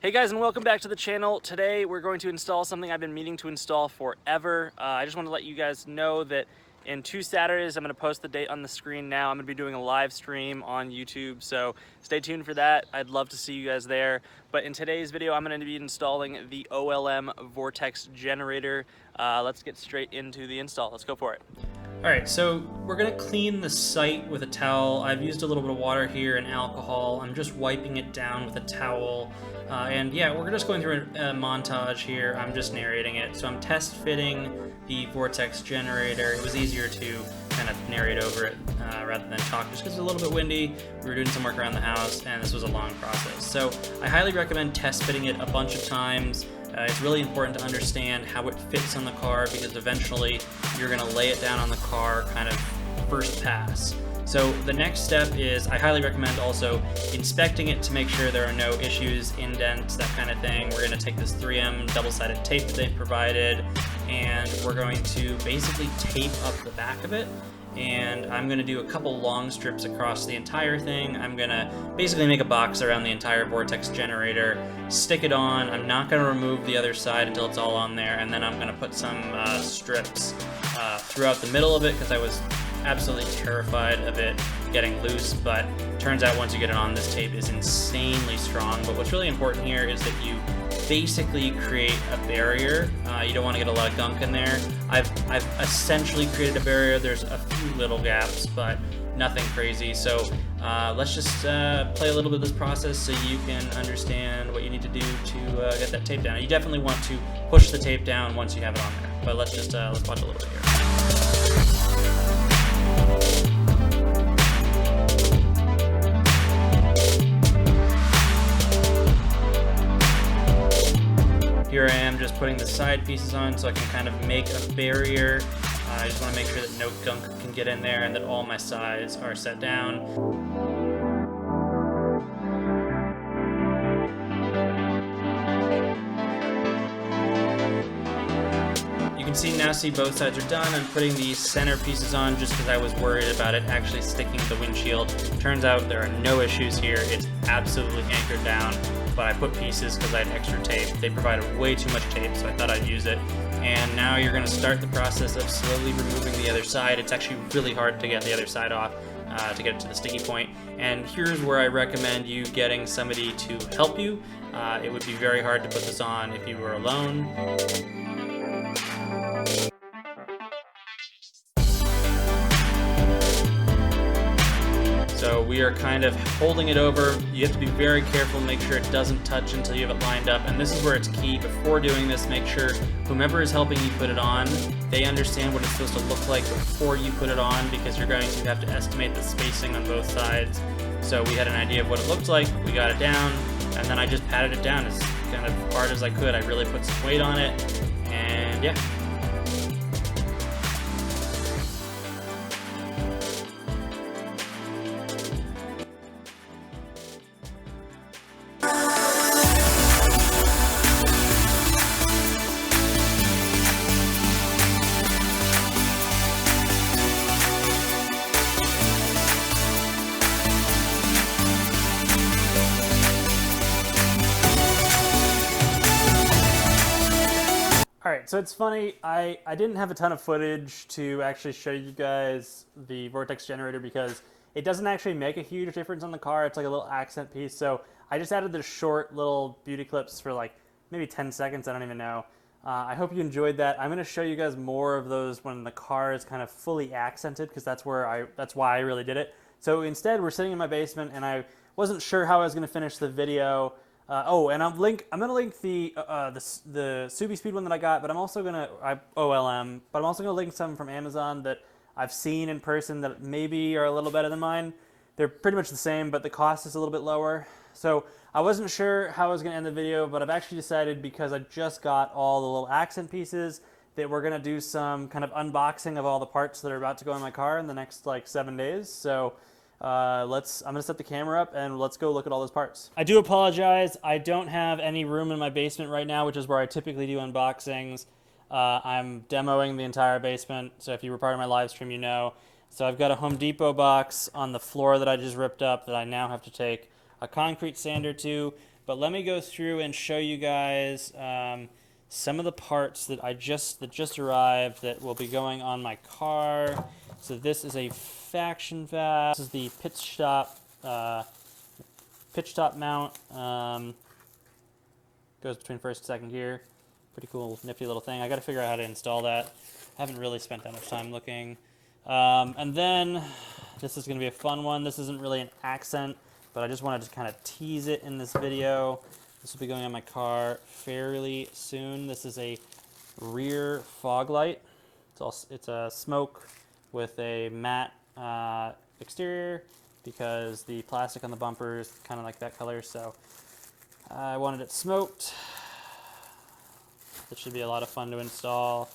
Hey guys, and welcome back to the channel. Today we're going to install something I've been meaning to install forever. I just want to let you guys know that in 2 Saturdays, I'm going to post the date on the screen now. I'm going to be doing a live stream on YouTube, so stay tuned for that. I'd love to see you guys there. But in today's video, I'm going to be installing the OLM Vortex Generator. Let's get straight into the install. Let's go for it. Alright, so we're going to clean the site with a towel. I've used a little bit of water here and alcohol. I'm just wiping it down with a towel. And yeah, we're just going through a montage here. I'm just narrating it. So I'm test fitting the Vortex Generator. It was easier to kind of narrate over it rather than talk, just because it's a little bit windy. We were doing some work around the house, and this was a long process. So I highly recommend test fitting it a bunch of times. It's really important to understand how it fits on the car, because eventually you're going to lay it down on the car kind of first pass. So the next step is, I highly recommend also inspecting it to make sure there are no issues, indents, that kind of thing. We're going to take this 3M double-sided tape that they've provided, and we're going to basically tape up the back of it. And I'm going to do a couple long strips across the entire thing. I'm going to basically make a box around the entire Vortex Generator, stick it on. I'm not going to remove the other side until it's all on there, and then I'm going to put some strips throughout the middle of it, because I was absolutely terrified of it getting loose, but turns out once you get it on, this tape is insanely strong. But what's really important here is that you basically create a barrier. You don't want to get a lot of gunk in there. I've essentially created a barrier. There's a few little gaps, but nothing crazy. So let's just play a little bit of this process so you can understand what you need to do to get that tape down. You definitely want to push the tape down once you have it on there. But let's just let's watch a little bit here. Here I am just putting the side pieces on so I can kind of make a barrier. I just want to make sure that no gunk can get in there and that all my sides are set down. You can see both sides are done. I'm putting these center pieces on just because I was worried about it actually sticking to the windshield. Turns out there are no issues here. It's absolutely anchored down. But I put pieces because I had extra tape. They provided way too much tape, so I thought I'd use it. And now you're going to start the process of slowly removing the other side. It's actually really hard to get the other side off to get it to the sticky point. And here's where I recommend you getting somebody to help you. It would be very hard to put this on if you were alone. So we are kind of holding it over. You have to be very careful, make sure it doesn't touch until you have it lined up. And this is where it's key. Before doing this, make sure whomever is helping you put it on, they understand what it's supposed to look like before you put it on, because you're going to have to estimate the spacing on both sides. So we had an idea of what it looked like, we got it down, and then I just patted it down as kind of hard as I could. I really put some weight on it, and yeah. Alright, so it's funny, I didn't have a ton of footage to actually show you guys the Vortex Generator because it doesn't actually make a huge difference on the car. It's like a little accent piece, so I just added the short little beauty clips for like maybe 10 seconds, I don't even know. I hope you enjoyed that. I'm going to show you guys more of those when the car is kind of fully accented, because that's why I really did it. So instead, we're sitting in my basement, and I wasn't sure how I was going to finish the video. And I'm gonna link the Subi Speed one that I got, but I'm also gonna OLM, but I'm also gonna link some from Amazon that I've seen in person that maybe are a little better than mine. They're pretty much the same, but the cost is a little bit lower. So I wasn't sure how I was gonna end the video, but I've actually decided, because I just got all the little accent pieces, that we're gonna do some kind of unboxing of all the parts that are about to go in my car in the next like 7 days. So I'm gonna set the camera up and let's go look at all those parts. I do apologize, I don't have any room in my basement right now, which is where I typically do unboxings. I'm demoing the entire basement, so if you were part of my live stream, you know. So I've got a Home Depot box on the floor that I just ripped up that I now have to take a concrete sander to. But let me go through and show you guys some of the parts that just arrived that will be going on my car. So this is a faction valve. This is the pitch top mount. Goes between first and second gear. Pretty cool, nifty little thing. I got to figure out how to install that. Haven't really spent that much time looking. And then this is going to be a fun one. This isn't really an accent, but I just wanted to kind of tease it in this video. This will be going on my car fairly soon. This is a rear fog light. It's a smoke with a matte exterior because the plastic on the bumper is kind of like that color. So I wanted it smoked. It should be a lot of fun to install.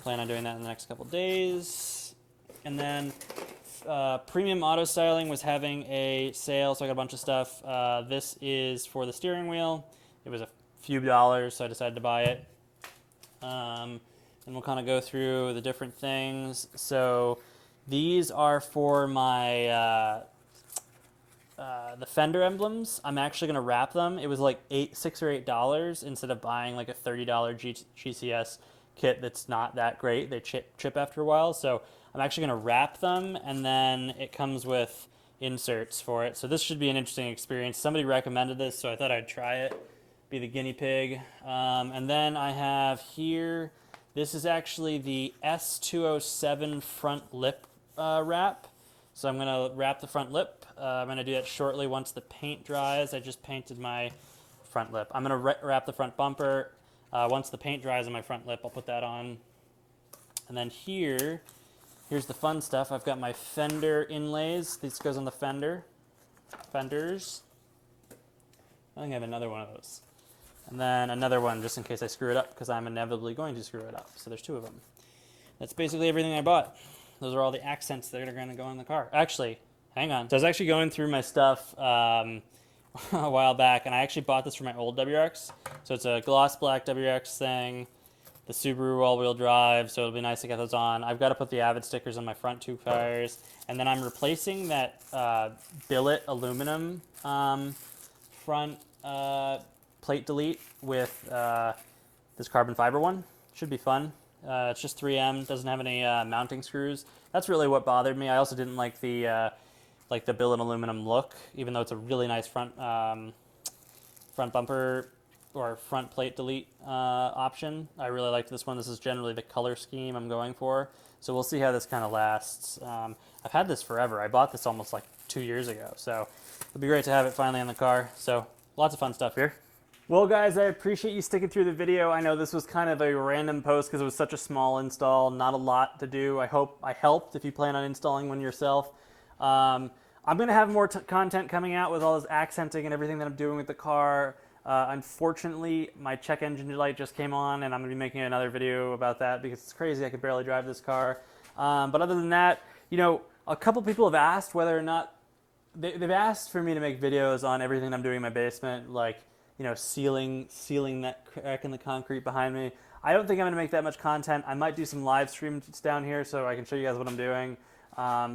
Plan on doing that in the next couple days. And then Premium Auto Styling was having a sale, so I got a bunch of stuff. This is for the steering wheel. It was a few dollars, so I decided to buy it. And we'll kind of go through the different things. So these are for my the fender emblems. I'm actually going to wrap them. It was like $6 or $8 instead of buying like a $30 GCS kit that's not that great. They chip after a while, so I'm actually going to wrap them, and then it comes with inserts for it. So this should be an interesting experience. Somebody recommended this, so I thought I'd try it, be the guinea pig. And then I have here, this is actually the S207 front lip wrap. So I'm going to wrap the front lip. I'm going to do that shortly once the paint dries. I just painted my front lip. I'm going to wrap the front bumper. Once the paint dries on my front lip, I'll put that on. And then here's the fun stuff. I've got my fender inlays. This goes on the fenders. I think I have another one of those. And then another one just in case I screw it up, because I'm inevitably going to screw it up. So there's two of them. That's basically everything I bought. Those are all the accents that are going to go in the car. Actually, hang on. So I was actually going through my stuff a while back, and I actually bought this for my old WRX. So it's a gloss black WRX thing, the Subaru all-wheel drive, so it'll be nice to get those on. I've got to put the Avid stickers on my front two tires, and then I'm replacing that billet aluminum front plate delete with this carbon fiber one. Should be fun. It's just 3M, doesn't have any mounting screws. That's really what bothered me. I also didn't like the billet aluminum look, even though it's a really nice front bumper or front plate delete option. I really liked this one. This is generally the color scheme I'm going for. So we'll see how this kind of lasts. I've had this forever. I bought this almost like 2 years ago. So it'll be great to have it finally in the car. So lots of fun stuff here. Well guys, I appreciate you sticking through the video. I know this was kind of a random post because it was such a small install, not a lot to do. I hope I helped if you plan on installing one yourself. I'm going to have more content coming out with all this accenting and everything that I'm doing with the car. Unfortunately, my check engine light just came on, and I'm going to be making another video about that because it's crazy. I could barely drive this car. But other than that, you know, a couple people have asked whether or not they've asked for me to make videos on everything I'm doing in my basement, like, you know, sealing that crack in the concrete behind me. I don't think I'm going to make that much content. I might do some live streams down here so I can show you guys what I'm doing.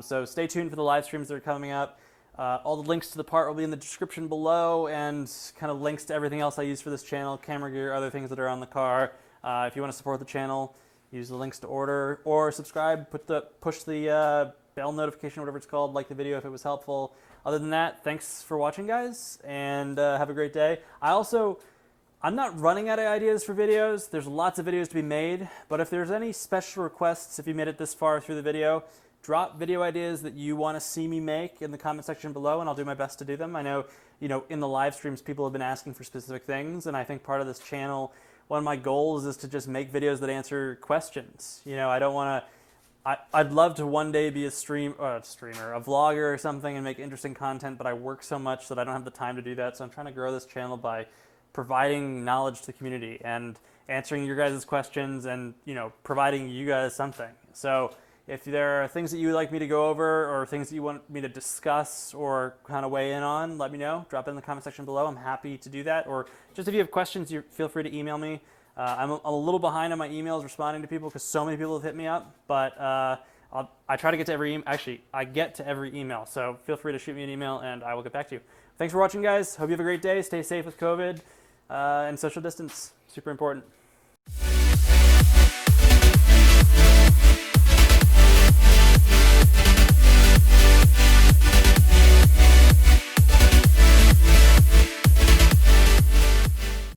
So stay tuned for the live streams that are coming up. All the links to the part will be in the description below, and kind of links to everything else I use for this channel, camera gear, other things that are on the car. If you want to support the channel, use the links to order or subscribe, push the bell notification, whatever it's called, like the video if it was helpful. Other than that, thanks for watching, guys, and have a great day. I'm not running out of ideas for videos. There's lots of videos to be made, but if there's any special requests, if you made it this far through the video, drop video ideas that you want to see me make in the comment section below, and I'll do my best to do them. I know, you know, in the live streams, people have been asking for specific things, and I think part of this channel, one of my goals is to just make videos that answer questions. You know, I don't want to, I'd love to one day be a streamer, a vlogger or something and make interesting content, but I work so much that I don't have the time to do that. So I'm trying to grow this channel by providing knowledge to the community and answering your guys' questions and, you know, providing you guys something. So if there are things that you would like me to go over or things that you want me to discuss or kind of weigh in on, let me know. Drop it in the comment section below. I'm happy to do that. Or just if you have questions, feel free to email me. I'm a little behind on my emails responding to people because so many people have hit me up, but I try to get to every email. Actually, I get to every email, so feel free to shoot me an email and I will get back to you. Thanks for watching, guys. Hope you have a great day. Stay safe with COVID and social distance. Super important.